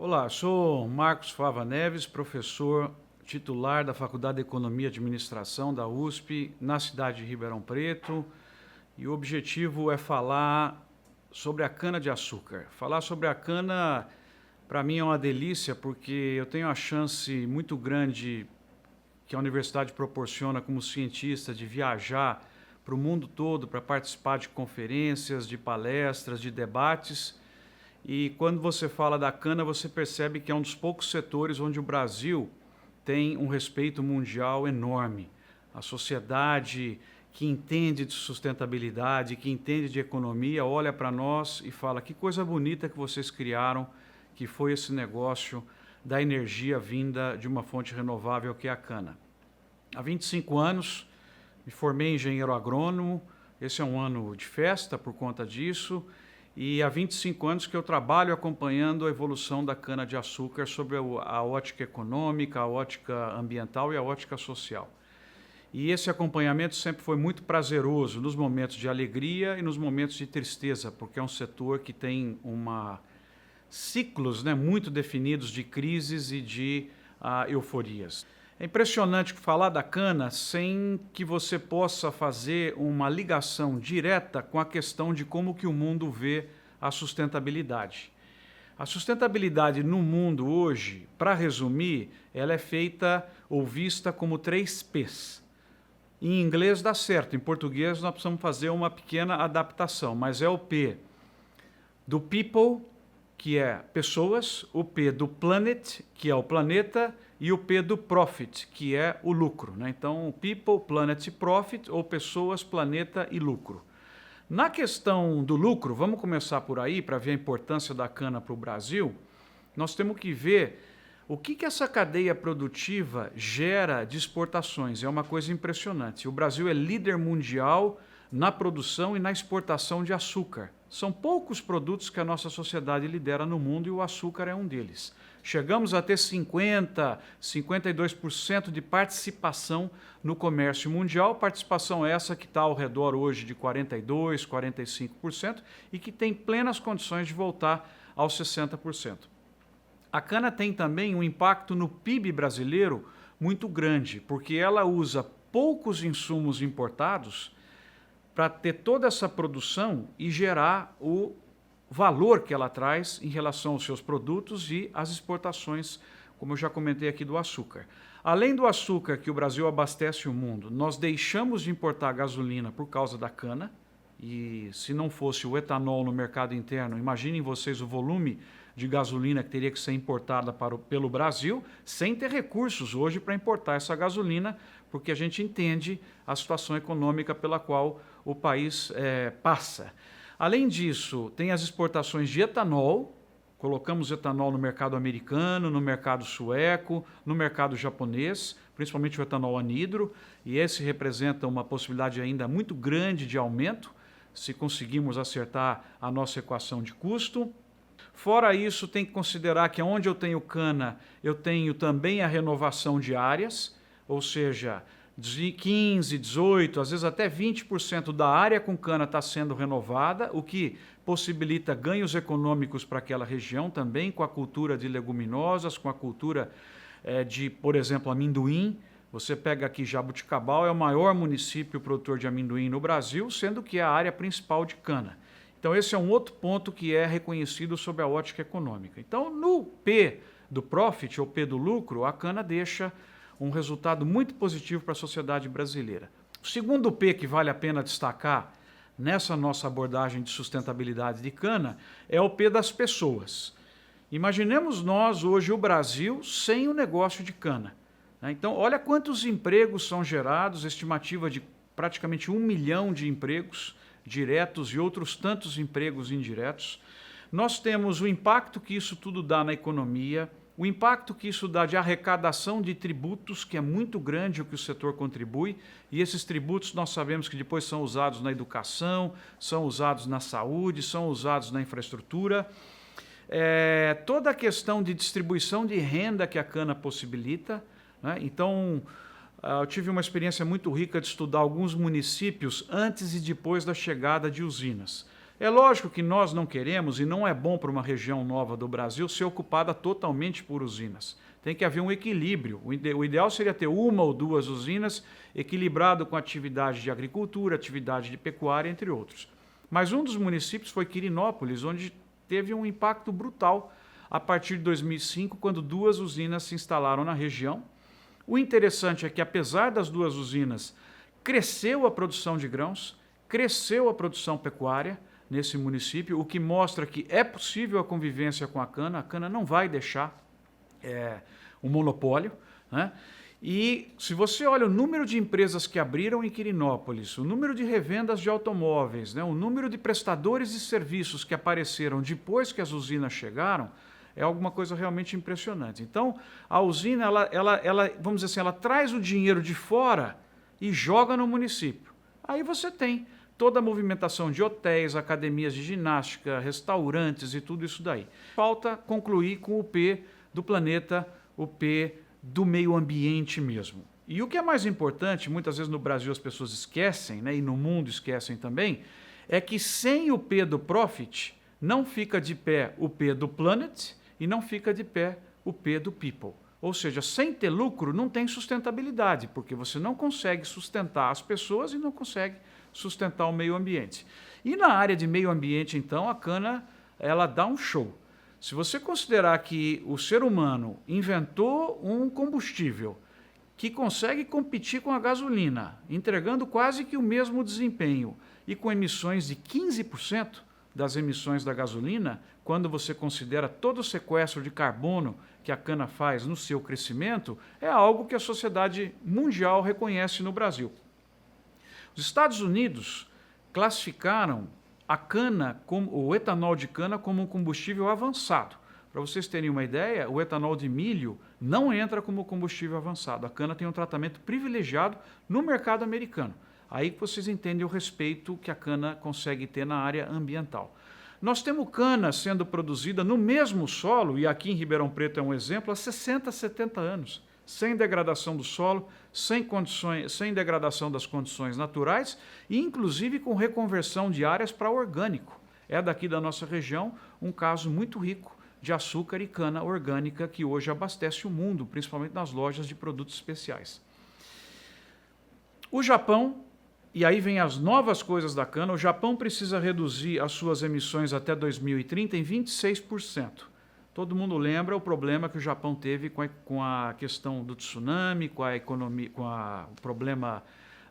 Olá, sou Marcos Fava Neves, professor titular da Faculdade de Economia e Administração da USP, na cidade de Ribeirão Preto, e o objetivo é falar sobre a cana-de-açúcar. Falar sobre a cana, para mim, é uma delícia, porque eu tenho a chance muito grande que a universidade proporciona como cientista de viajar para o mundo todo para participar de conferências, de palestras, de debates. E quando você fala da cana, você percebe que é um dos poucos setores onde o Brasil tem um respeito mundial enorme. A sociedade que entende de sustentabilidade, que entende de economia, olha para nós e fala: que coisa bonita que vocês criaram, que foi esse negócio da energia vinda de uma fonte renovável que é a cana. Há 25 anos, me formei engenheiro agrônomo, esse é um ano de festa por conta disso, e há 25 anos que eu trabalho acompanhando a evolução da cana-de-açúcar sobre a ótica econômica, a ótica ambiental e a ótica social. E esse acompanhamento sempre foi muito prazeroso nos momentos de alegria e nos momentos de tristeza, porque é um setor que tem ciclos muito definidos de crises e de euforias. É impressionante falar da cana sem que você possa fazer uma ligação direta com a questão de como que o mundo vê a sustentabilidade. A sustentabilidade no mundo hoje, para resumir, ela é feita ou vista como 3 P's. Em inglês dá certo, em português nós precisamos fazer uma pequena adaptação, mas é o P do people, que é pessoas, o P do planet, que é o planeta, e o P do profit, que é o lucro. Então, people, planet e profit, ou pessoas, planeta e lucro. Na questão do lucro, vamos começar por aí, para ver a importância da cana para o Brasil. Nós temos que ver o que essa cadeia produtiva gera de exportações. É uma coisa impressionante. O Brasil é líder mundial na produção e na exportação de açúcar. São poucos produtos que a nossa sociedade lidera no mundo e o açúcar é um deles. Chegamos a ter 52% de participação no comércio mundial, participação essa que está ao redor hoje de 42%, 45% e que tem plenas condições de voltar aos 60%. A cana tem também um impacto no PIB brasileiro muito grande, porque ela usa poucos insumos importados para ter toda essa produção e gerar o valor que ela traz em relação aos seus produtos e às exportações, como eu já comentei aqui, do açúcar. Além do açúcar que o Brasil abastece o mundo, nós deixamos de importar gasolina por causa da cana, e se não fosse o etanol no mercado interno, imaginem vocês o volume de gasolina que teria que ser importada pelo Brasil, sem ter recursos hoje para importar essa gasolina, porque a gente entende a situação econômica pela qual o país passa. Além disso, tem as exportações de etanol, colocamos etanol no mercado americano, no mercado sueco, no mercado japonês, principalmente o etanol anidro, e esse representa uma possibilidade ainda muito grande de aumento, se conseguirmos acertar a nossa equação de custo. Fora isso, tem que considerar que onde eu tenho cana, eu tenho também a renovação de áreas, ou seja, de 15, 18, às vezes até 20% da área com cana está sendo renovada, o que possibilita ganhos econômicos para aquela região também, com a cultura de leguminosas, com a cultura de, por exemplo, amendoim. Você pega aqui Jaboticabal, é o maior município produtor de amendoim no Brasil, sendo que é a área principal de cana. Então, esse é um outro ponto que é reconhecido sob a ótica econômica. Então, no P do profit, ou P do lucro, a cana deixa um resultado muito positivo para a sociedade brasileira. O segundo P que vale a pena destacar nessa nossa abordagem de sustentabilidade de cana é o P das pessoas. Imaginemos nós, hoje, o Brasil sem o negócio de cana. Então, olha quantos empregos são gerados, estimativa de praticamente 1 milhão de empregos diretos e outros tantos empregos indiretos. Nós temos o impacto que isso tudo dá na economia, o impacto que isso dá de arrecadação de tributos, que é muito grande o que o setor contribui, e esses tributos nós sabemos que depois são usados na educação, são usados na saúde, são usados na infraestrutura. Toda a questão de distribuição de renda que a cana possibilita, Então, eu tive uma experiência muito rica de estudar alguns municípios antes e depois da chegada de usinas. É lógico que nós não queremos, e não é bom para uma região nova do Brasil, ser ocupada totalmente por usinas. Tem que haver um equilíbrio. O ideal seria ter uma ou duas usinas equilibrado com atividade de agricultura, atividade de pecuária, entre outros. Mas um dos municípios foi Quirinópolis, onde teve um impacto brutal a partir de 2005, quando duas usinas se instalaram na região. O interessante é que, apesar das duas usinas, cresceu a produção de grãos, cresceu a produção pecuária nesse município, o que mostra que é possível a convivência com a cana não vai deixar um monopólio, né? E se você olha o número de empresas que abriram em Quirinópolis, o número de revendas de automóveis, né, o número de prestadores de serviços que apareceram depois que as usinas chegaram, é alguma coisa realmente impressionante. Então, a usina, vamos dizer assim, ela traz o dinheiro de fora e joga no município. Aí você tem toda a movimentação de hotéis, academias de ginástica, restaurantes e tudo isso daí. Falta concluir com o P do planeta, o P do meio ambiente mesmo. E o que é mais importante, muitas vezes no Brasil as pessoas esquecem, né, e no mundo esquecem também, é que sem o P do Profit, não fica de pé o P do Planet e não fica de pé o P do People. Ou seja, sem ter lucro não tem sustentabilidade, porque você não consegue sustentar as pessoas e não consegue sustentar o meio ambiente. E na área de meio ambiente, então, a cana ela dá um show. Se você considerar que o ser humano inventou um combustível que consegue competir com a gasolina, entregando quase que o mesmo desempenho e com emissões de 15% das emissões da gasolina, quando você considera todo o sequestro de carbono que a cana faz no seu crescimento, é algo que a sociedade mundial reconhece no Brasil. Os Estados Unidos classificaram a cana, o etanol de cana, como um combustível avançado. Para vocês terem uma ideia, o etanol de milho não entra como combustível avançado. A cana tem um tratamento privilegiado no mercado americano. Aí que vocês entendem o respeito que a cana consegue ter na área ambiental. Nós temos cana sendo produzida no mesmo solo, e aqui em Ribeirão Preto é um exemplo, há 60, 70 anos, sem degradação do solo, sem degradação das condições naturais e, inclusive, com reconversão de áreas para orgânico. É daqui da nossa região um caso muito rico de açúcar e cana orgânica que hoje abastece o mundo, principalmente nas lojas de produtos especiais. O Japão, e aí vem as novas coisas da cana, o Japão precisa reduzir as suas emissões até 2030 em 26%. Todo mundo lembra o problema que o Japão teve com a questão do tsunami, com a economia, o problema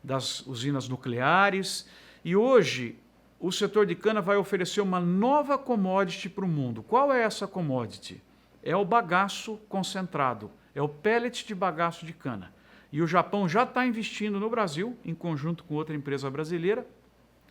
das usinas nucleares. E hoje o setor de cana vai oferecer uma nova commodity para o mundo. Qual é essa commodity? É o bagaço concentrado, é o pellet de bagaço de cana. E o Japão já está investindo no Brasil, em conjunto com outra empresa brasileira,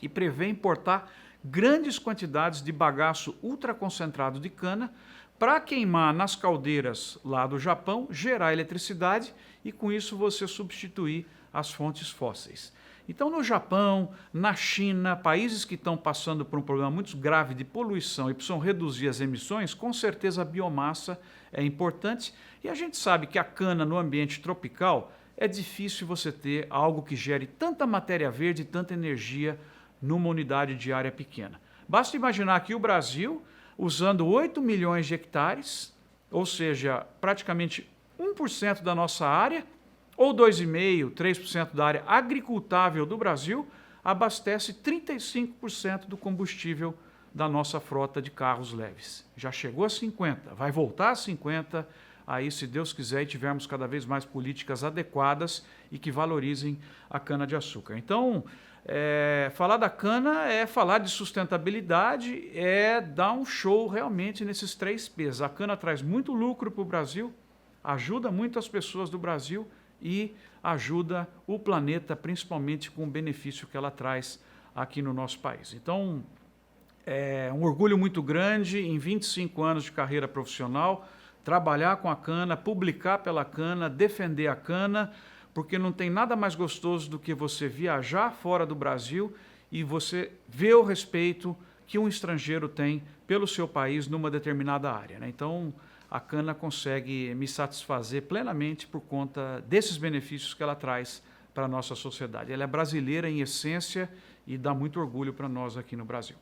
e prevê importar grandes quantidades de bagaço ultraconcentrado de cana para queimar nas caldeiras lá do Japão, gerar eletricidade e com isso você substituir as fontes fósseis. Então no Japão, na China, países que estão passando por um problema muito grave de poluição e precisam reduzir as emissões, com certeza a biomassa é importante e a gente sabe que a cana no ambiente tropical é difícil você ter algo que gere tanta matéria verde e tanta energia numa unidade de área pequena. Basta imaginar que o Brasil, usando 8 milhões de hectares, ou seja, praticamente 1% da nossa área, ou 2,5%, 3% da área agricultável do Brasil, abastece 35% do combustível da nossa frota de carros leves. Já chegou a 50%, vai voltar a 50%, aí se Deus quiser e tivermos cada vez mais políticas adequadas e que valorizem a cana-de-açúcar. Então, falar da cana é falar de sustentabilidade, é dar um show realmente nesses 3 P's. A cana traz muito lucro para o Brasil, ajuda muito as pessoas do Brasil e ajuda o planeta, principalmente com o benefício que ela traz aqui no nosso país. Então, é um orgulho muito grande em 25 anos de carreira profissional, trabalhar com a cana, publicar pela cana, defender a cana, porque não tem nada mais gostoso do que você viajar fora do Brasil e você ver o respeito que um estrangeiro tem pelo seu país numa determinada área, né? Então, a cana consegue me satisfazer plenamente por conta desses benefícios que ela traz para a nossa sociedade. Ela é brasileira em essência e dá muito orgulho para nós aqui no Brasil.